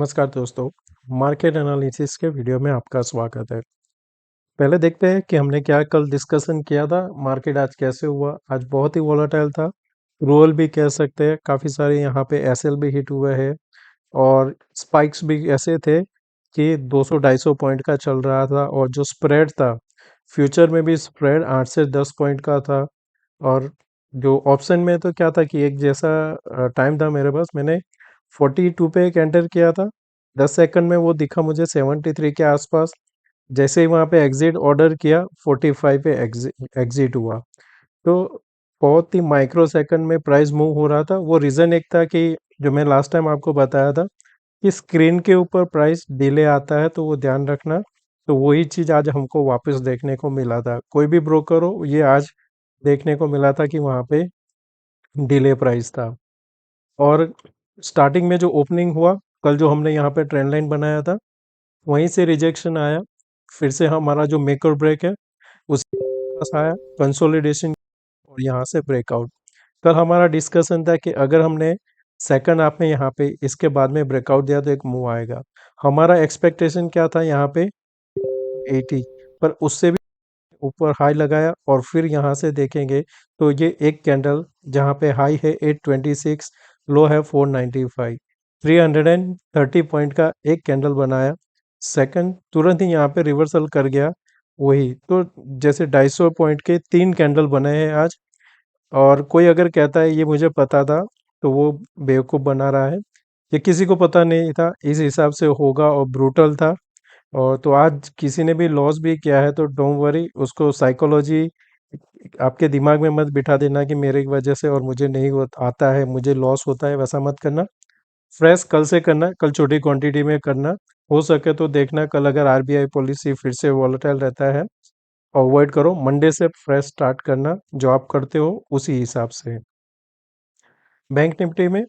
नमस्कार दोस्तों, market analysis के वीडियो में आपका स्वागत है। पहले देखते हैं कि हमने क्या कल डिस्कशन किया था, मार्केट आज कैसे हुआ। आज बहुत ही वोलेटाइल था, रोल भी कह सकते हैं, काफ़ी सारे यहाँ पे एसएल भी हिट हुए हैं और स्पाइक्स भी ऐसे थे कि 200-250 पॉइंट का चल रहा था और जो स्प्रेड था, फ्यूचर में भी स्प्रेड 8 से 10 पॉइंट का था। और जो ऑप्शन में तो क्या था कि एक जैसा टाइम था मेरे पास, मैंने 42 पे एक एंटर किया था। 10 सेकंड में वो दिखा मुझे 73 के आसपास। जैसे ही वहाँ पे एग्जिट ऑर्डर किया 45 पे एग्जिट हुआ। तो बहुत ही माइक्रो सेकंड में प्राइस मूव हो रहा था। वो रीज़न एक था कि जो मैं लास्ट टाइम आपको बताया था कि स्क्रीन के ऊपर प्राइस डिले आता है, तो वो ध्यान रखना। तो वही चीज़ आज हमको वापस देखने को मिला था। कोई भी ब्रोकर हो, ये आज देखने को मिला था कि वहाँ पे डिले प्राइस था। और स्टार्टिंग में जो ओपनिंग हुआ, कल जो हमने यहाँ पे ट्रेंड लाइन बनाया था, वहीं से रिजेक्शन आया। फिर से हमारा जो मेक और ब्रेक है उसके पास आया कंसोलिडेशन और यहाँ से ब्रेकआउट। कल हमारा डिस्कशन था कि अगर हमने सेकंड हाफ में यहाँ पे इसके बाद में ब्रेकआउट दिया तो एक मूव आएगा। हमारा एक्सपेक्टेशन क्या था यहाँ पे 80, पर उससे भी ऊपर हाई लगाया और फिर यहाँ से देखेंगे तो ये एक कैंडल जहाँ पे हाई है 826, लो है 495, 330 पॉइंट का एक कैंडल बनाया। सेकंड तुरंत ही यहाँ पे रिवर्सल कर गया। वही तो जैसे 250 पॉइंट के तीन कैंडल बने हैं आज। और कोई अगर कहता है ये मुझे पता था, तो वो बेवकूफ़ बना रहा है। ये किसी को पता नहीं था, इस हिसाब से होगा और ब्रूटल था। और तो आज किसी ने भी लॉस भी किया है तो डोंट वरी, उसको साइकोलॉजी आपके दिमाग में मत बिठा देना कि मेरे की वजह से और मुझे नहीं आता है, मुझे लॉस होता है, वैसा मत करना। फ्रेश कल से करना, कल छोटी क्वांटिटी में करना। हो सके तो देखना कल अगर आरबीआई पॉलिसी फिर से वॉलेटाइल रहता है, अवॉइड करो। मंडे से फ्रेश स्टार्ट करना, जो आप करते हो उसी हिसाब से। बैंक निफ्टी में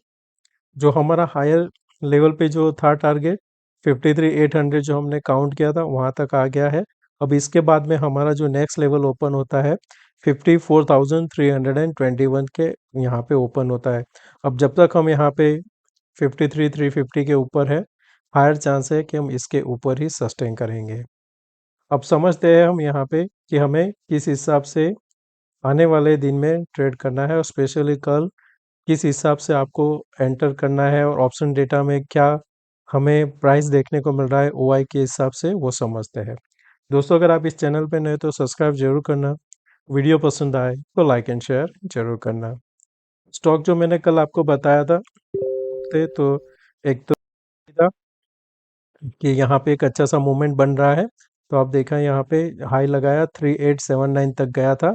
जो हमारा हायर लेवल पे जो था टारगेट 53,800 जो हमने काउंट किया था, वहाँ तक आ गया है। अब इसके बाद में हमारा जो नेक्स्ट लेवल ओपन होता है 54,321 के यहाँ पे ओपन होता है। अब जब तक हम यहाँ पे 53,350 के ऊपर है, हायर चांस है कि हम इसके ऊपर ही सस्टेन करेंगे। अब समझते हैं हम यहाँ पे कि हमें किस हिसाब से आने वाले दिन में ट्रेड करना है और स्पेशली कल किस हिसाब से आपको एंटर करना है और ऑप्शन डेटा में क्या हमें प्राइस देखने को मिल रहा है ओआई के हिसाब से, वो समझते हैं। दोस्तों, अगर आप इस चैनल पे नए तो सब्सक्राइब जरूर करना। वीडियो पसंद आए तो लाइक एंड शेयर जरूर करना। स्टॉक जो मैंने कल आपको बताया था तो एक तो था कि यहाँ पे एक अच्छा सा मूवमेंट बन रहा है। तो आप देखा यहाँ पे हाई लगाया 3879 तक गया था।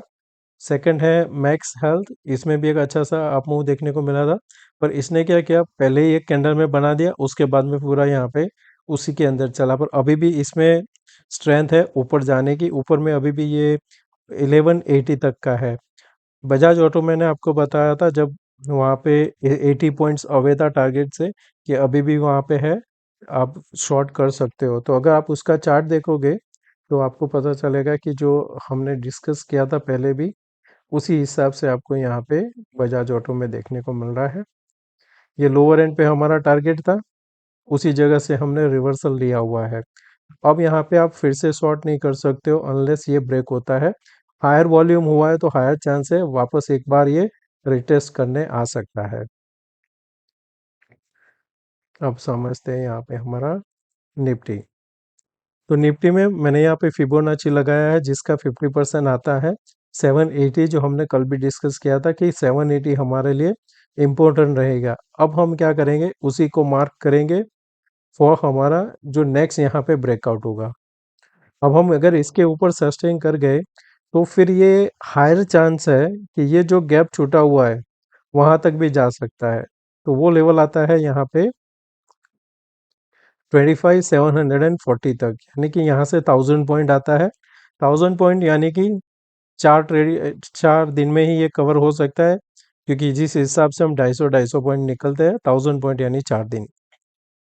सेकंड है मैक्स हेल्थ, इसमें भी एक अच्छा सा अप मूव देखने को मिला था। पर इसने क्या किया, पहले ही एक कैंडल में बना दिया, उसके बाद में पूरा यहाँ पे उसी के अंदर चला। पर अभी भी इसमें स्ट्रेंथ है ऊपर जाने की। ऊपर में अभी भी ये 1180 तक का है। बजाज ऑटो मैंने आपको बताया था जब वहाँ पे 80 पॉइंट्स अवे था टारगेट से, कि अभी भी वहाँ पे है, आप शॉर्ट कर सकते हो। तो अगर आप उसका चार्ट देखोगे तो आपको पता चलेगा कि जो हमने डिस्कस किया था पहले भी, उसी हिसाब से आपको यहाँ पे बजाज ऑटो में देखने को मिल रहा है। ये लोअर एंड पे हमारा टारगेट था, उसी जगह से हमने रिवर्सल लिया हुआ है। अब यहाँ पे आप फिर से शॉर्ट नहीं कर सकते हो अनलेस ये ब्रेक होता है। हायर वॉल्यूम हुआ है तो हायर चांस है वापस एक बार ये रिटेस्ट करने आ सकता है। अब समझते हैं यहाँ पे हमारा निफ्टी। तो निफ्टी में मैंने यहाँ पे फिबोनाची लगाया है जिसका 50% आता है 780, जो हमने कल भी डिस्कस किया था कि 780 हमारे लिए इम्पोर्टेंट रहेगा। अब हम क्या करेंगे, उसी को मार्क करेंगे फॉर हमारा जो नेक्स्ट यहाँ पे ब्रेकआउट होगा। अब हम अगर इसके ऊपर सस्टेन कर गए तो फिर ये हायर चांस है कि ये जो गैप छूटा हुआ है वहां तक भी जा सकता है। तो वो लेवल आता है यहाँ पे 25,740 तक, यानी कि यहाँ से 1000 पॉइंट आता है। 1000 पॉइंट यानी कि 4 दिन में ही ये कवर हो सकता है, क्योंकि जिस हिसाब से हम 250 पॉइंट निकलते हैं, 1000 पॉइंट यानी 4 दिन।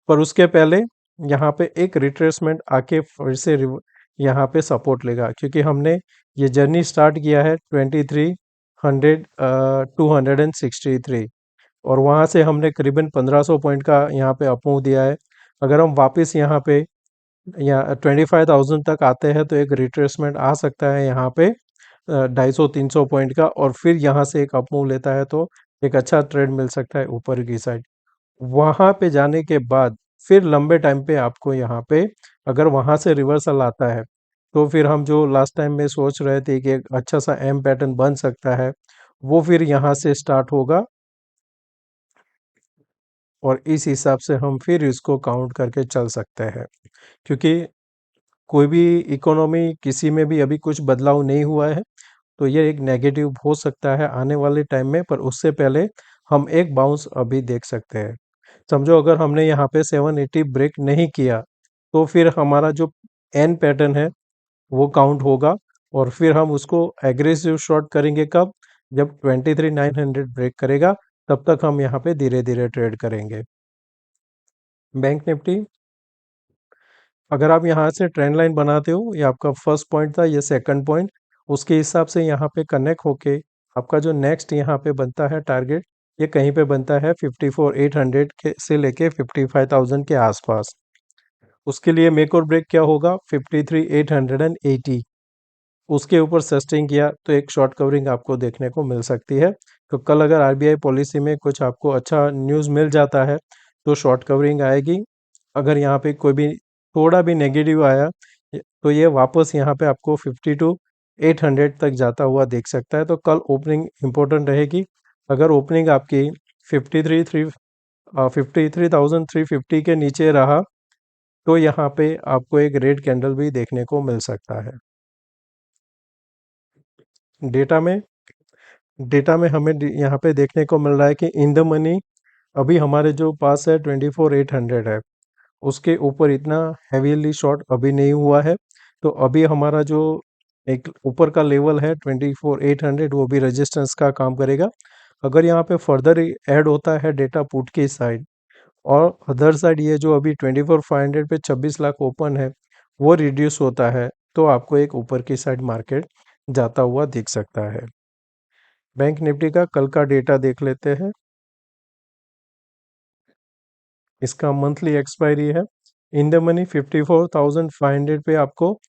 पर उसके पहले यहाँ पे एक रिट्रेसमेंट आके फिर से यहाँ पे सपोर्ट लेगा, क्योंकि हमने ये जर्नी स्टार्ट किया है 2300 263, और वहाँ से हमने करीबन 1500 पॉइंट का यहाँ पे अप मूव दिया है। अगर हम वापस यहाँ पे या 25,000 तक आते हैं तो एक रिट्रेसमेंट आ सकता है यहाँ पे 250-300 पॉइंट का, और फिर यहाँ से एक अपमूव लेता है तो एक अच्छा ट्रेड मिल सकता है ऊपर की साइड। वहां पे जाने के बाद फिर लंबे टाइम पे आपको यहाँ पे अगर वहां से रिवर्सल आता है तो फिर हम जो लास्ट टाइम में सोच रहे थे कि एक अच्छा सा एम पैटर्न बन सकता है, वो फिर यहाँ से स्टार्ट होगा, और इस हिसाब से हम फिर इसको काउंट करके चल सकते हैं। क्योंकि कोई भी इकोनॉमी किसी में भी अभी कुछ बदलाव नहीं हुआ है, तो ये एक नेगेटिव हो सकता है आने वाले टाइम में, पर उससे पहले हम एक बाउंस अभी देख सकते हैं। समझो अगर हमने यहाँ पे 780 ब्रेक नहीं किया तो फिर हमारा जो एन पैटर्न है वो काउंट होगा, और फिर हम उसको एग्रेसिव शॉर्ट करेंगे कब, जब 23,900 ब्रेक करेगा, तब तक हम यहाँ पे धीरे धीरे ट्रेड करेंगे। बैंक निफ्टी, अगर आप यहाँ से ट्रेंड लाइन बनाते हो, ये आपका फर्स्ट पॉइंट था, ये सेकंड पॉइंट, उसके हिसाब से यहाँ पे कनेक्ट होके आपका जो नेक्स्ट यहाँ पे बनता है टारगेट, ये कहीं पे बनता है 54,800 के से लेके 55,000 के आसपास। उसके लिए मेक और ब्रेक क्या होगा, 53,880। उसके ऊपर सस्टेन किया तो एक शॉर्ट कवरिंग आपको देखने को मिल सकती है। तो कल अगर आरबीआई पॉलिसी में कुछ आपको अच्छा न्यूज़ मिल जाता है तो शॉर्ट कवरिंग आएगी। अगर यहाँ पे कोई भी थोड़ा भी नेगेटिव आया तो ये वापस यहाँ पे आपको 52,800 तक जाता हुआ देख सकता है। तो कल ओपनिंग इंपॉर्टेंट रहेगी। अगर ओपनिंग आपकी 53,350 के नीचे रहा तो यहाँ पे आपको एक रेड कैंडल भी देखने को मिल सकता है। डेटा में डेटा में हमें यहाँ पे देखने को मिल रहा है कि इन द मनी अभी हमारे जो पास है 24,800 है, उसके ऊपर इतना हैवीली शॉर्ट अभी नहीं हुआ है। तो अभी हमारा जो एक ऊपर का लेवल है 24,800, वो भी रेजिस्टेंस का काम करेगा। अगर यहाँ पे फर्दर ऐड होता है डेटा पुट की साइड, और अदर साइड ये जो अभी 24,500 पे 26 लाख ओपन है वो रिड्यूस होता है, तो आपको एक ऊपर की साइड मार्केट जाता हुआ दिख सकता है। बैंक निफ्टी का कल का डेटा देख लेते हैं। इसका मंथली एक्सपायरी है इन द मनी 54,500 पे आपको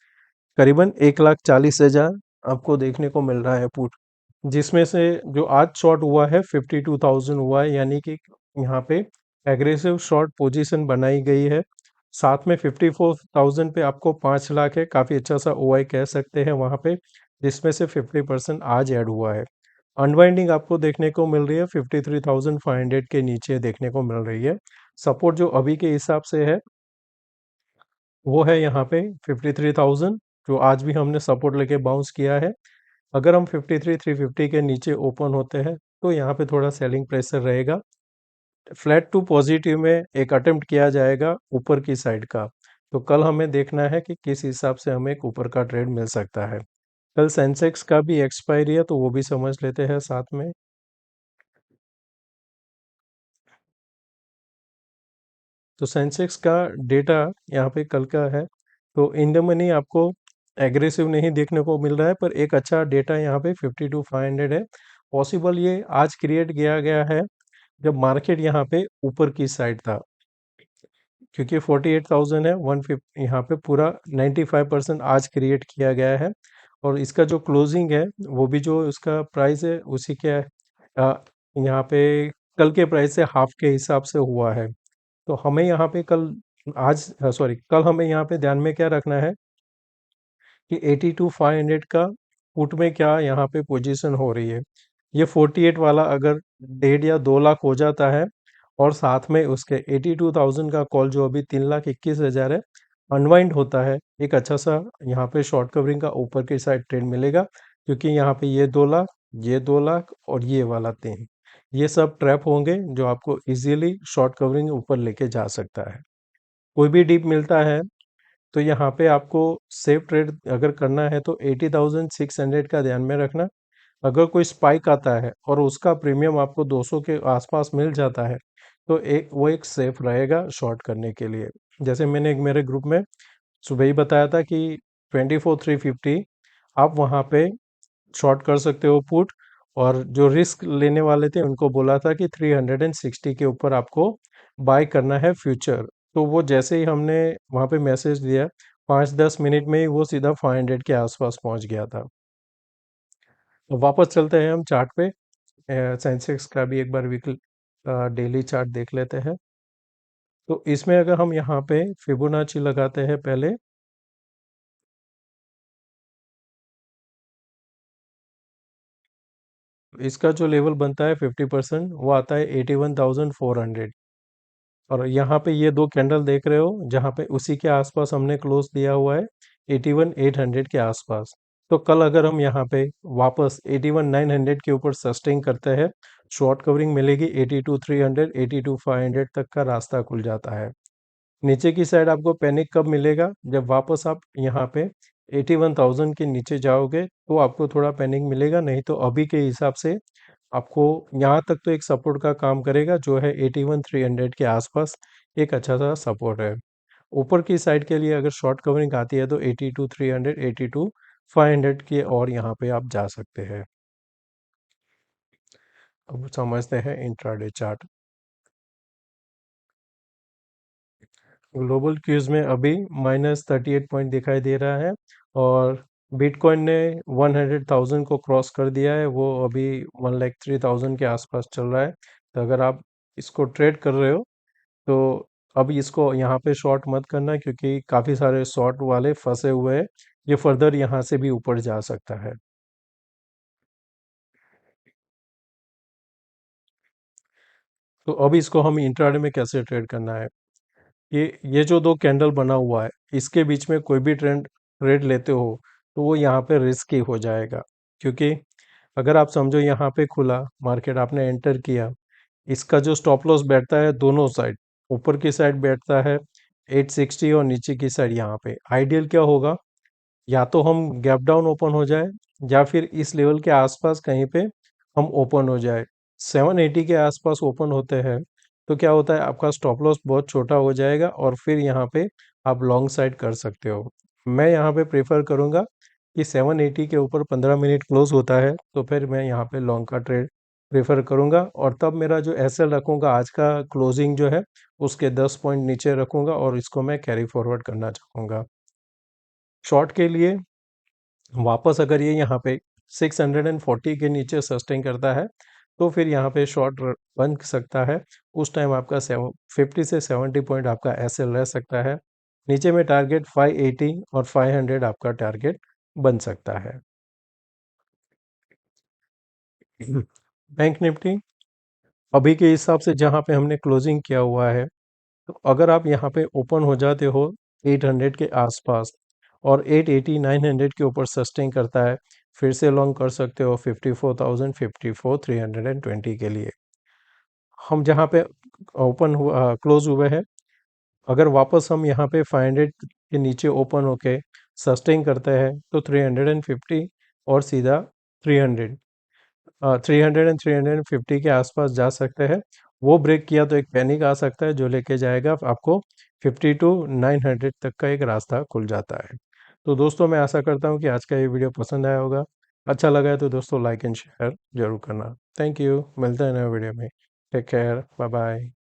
करीबन 1,40,000 आपको देखने को मिल रहा है पुट, जिसमें से जो आज शॉर्ट हुआ है 52,000 हुआ है, यानी कि यहाँ पे एग्रेसिव शॉर्ट पोजीशन बनाई गई है। साथ में 54,000 पे आपको 5 लाख है, काफ़ी अच्छा सा ओआई कह सकते हैं वहाँ पे, जिसमें से 50% आज ऐड हुआ है। अनवाइंडिंग आपको देखने को मिल रही है 53,500 के नीचे देखने को मिल रही है। सपोर्ट जो अभी के हिसाब से है वो है यहाँ पे 53,000, जो आज भी हमने सपोर्ट लेके बाउंस किया है। अगर हम 53,350 के नीचे ओपन होते हैं तो यहाँ पे थोड़ा सेलिंग प्रेशर रहेगा। फ्लैट टू पॉजिटिव में एक अटेम्प्ट किया जाएगा ऊपर की साइड का। तो कल हमें देखना है कि किस हिसाब से हमें एक ऊपर का ट्रेड मिल सकता है। कल सेंसेक्स का भी एक्सपायरी है तो वो भी समझ लेते हैं साथ में। तो सेंसेक्स का डेटा यहाँ पे कल का है, तो इन द मनी आपको एग्रेसिव नहीं देखने को मिल रहा है, पर एक अच्छा डेटा यहाँ पे 52,500 है। पॉसिबल ये आज क्रिएट किया गया है जब मार्केट यहाँ पे ऊपर की साइड था, क्योंकि 48,000 है 150 यहाँ पे पूरा 95% आज क्रिएट किया गया है। और इसका जो क्लोजिंग है वो भी जो इसका प्राइस है उसी के यहाँ पे कल के प्राइस से हाफ के हिसाब से हुआ है। तो हमें यहाँ पे कल आज सॉरी कल हमें यहाँ पे ध्यान में क्या रखना है कि 82,500 का पुट में क्या यहाँ पे पोजीशन हो रही है। ये 48 वाला अगर 1.5 या 2 लाख हो जाता है, और साथ में उसके 82,000 का कॉल जो अभी 3,21,000 है अनवाइंड होता है, एक अच्छा सा यहाँ पे शॉर्ट कवरिंग का ऊपर की साइड ट्रेंड मिलेगा। क्योंकि यहाँ पे ये 2 लाख, ये 2 लाख और ये वाला 3, ये सब ट्रैप होंगे जो आपको इजीली शॉर्ट कवरिंग ऊपर लेके जा सकता है। कोई भी डीप मिलता है तो यहाँ पे आपको सेफ ट्रेड अगर करना है तो 80,600 का ध्यान में रखना। अगर कोई स्पाइक आता है और उसका प्रीमियम आपको 200 के आसपास मिल जाता है तो एक सेफ रहेगा शॉर्ट करने के लिए। जैसे मैंने एक मेरे ग्रुप में सुबह ही बताया था कि 24,350 आप वहाँ पे शॉर्ट कर सकते हो पुट, और जो रिस्क लेने वाले थे उनको बोला था कि 360 के ऊपर आपको बाय करना है फ्यूचर। तो वो जैसे ही हमने वहाँ पे मैसेज दिया 5-10 मिनट में ही वो सीधा 500 के आसपास पहुँच गया था। तो वापस चलते हैं हम चार्ट पे। सेंसेक्स का भी एक बार वीकली डेली चार्ट देख लेते हैं। तो इसमें अगर हम यहाँ पे फिबोनाची लगाते हैं पहले, इसका जो लेवल बनता है 50% वो आता है 81,400। और यहाँ पे ये दो कैंडल देख रहे हो जहाँ पे उसी के आसपास हमने क्लोज दिया हुआ है 81,800 के आसपास। तो कल अगर हम यहाँ पे वापस 81,900 के ऊपर सस्टेन करते हैं, शॉर्ट कवरिंग मिलेगी 82,300 82,500 तक का रास्ता खुल जाता है। नीचे की साइड आपको पैनिक कब मिलेगा? जब वापस आप यहाँ पे 81,000 के नीचे जाओगे तो आपको थोड़ा पैनिक मिलेगा, नहीं तो अभी के हिसाब से आपको यहाँ तक तो एक सपोर्ट का काम करेगा जो है 81,300 के आसपास एक अच्छा सा सपोर्ट है। ऊपर की साइड के लिए अगर शॉर्ट कवरिंग आती है तो 82,300 82,500 के और यहाँ पे आप जा सकते हैं। अब समझते हैं इंट्राडे चार्ट। ग्लोबल क्यूज में अभी -38 पॉइंट दिखाई दे रहा है और बिटकॉइन ने 100,000 को क्रॉस कर दिया है। वो अभी 1,03,000 के आसपास चल रहा है। तो अगर आप इसको ट्रेड कर रहे हो तो अब इसको यहाँ पे शॉर्ट मत करना, क्योंकि काफ़ी सारे शॉर्ट वाले फंसे हुए हैं। ये फर्दर यहाँ से भी ऊपर जा सकता है। तो अब इसको हम इंट्राडे में कैसे ट्रेड करना है? ये जो दो कैंडल बना हुआ है इसके बीच में कोई भी ट्रेड लेते हो तो वो यहाँ पे रिस्की हो जाएगा। क्योंकि अगर आप समझो यहाँ पे खुला मार्केट, आपने एंटर किया, इसका जो स्टॉप लॉस बैठता है दोनों साइड, ऊपर की साइड बैठता है 860 और नीचे की साइड यहाँ पे। आइडियल क्या होगा? या तो हम गैप डाउन ओपन हो जाए या फिर इस लेवल के आसपास कहीं पे हम ओपन हो जाए। 780 के आसपास ओपन होते हैं तो क्या होता है, आपका स्टॉप लॉस बहुत छोटा हो जाएगा और फिर यहाँ पे आप लॉन्ग साइड कर सकते हो। मैं यहाँ पे प्रेफर करूँगा कि 780 के ऊपर 15 मिनट क्लोज होता है तो फिर मैं यहाँ पे लॉन्ग का ट्रेड प्रेफर करूँगा, और तब मेरा जो एसएल रखूँगा आज का क्लोजिंग जो है उसके 10 पॉइंट नीचे रखूँगा और इसको मैं कैरी फॉरवर्ड करना चाहूँगा। शॉर्ट के लिए वापस अगर ये यहाँ पे 640 के नीचे सस्टेन करता है तो फिर यहाँ पे शॉर्ट बन सकता है। उस टाइम आपका 50 से 70 पॉइंट आपका एसएल रह सकता है। नीचे में टारगेट 580 और 500 आपका टारगेट बन सकता है। बैंक निफ्टी अभी के हिसाब से जहाँ पे हमने क्लोजिंग किया हुआ है, तो अगर आप यहाँ पे ओपन हो जाते हो 800 के आसपास और 880 900 के ऊपर सस्टेन करता है, फिर से लॉन्ग कर सकते हो 54,000 54,320 के लिए। हम जहाँ पे ओपन हुआ क्लोज हुए हैं, अगर वापस हम यहाँ पे 500 के नीचे ओपन होके सस्टेन करते हैं तो 350 और सीधा 300 300 एंड 350 के आसपास जा सकते हैं। वो ब्रेक किया तो एक पैनिक आ सकता है जो लेके जाएगा आपको 50 टू 900 तक का एक रास्ता खुल जाता है। तो दोस्तों मैं आशा करता हूँ कि आज का ये वीडियो पसंद आया होगा। अच्छा लगा है तो दोस्तों लाइक एंड शेयर जरूर करना। थैंक यू, मिलते हैं नए वीडियो में। Take care, bye bye.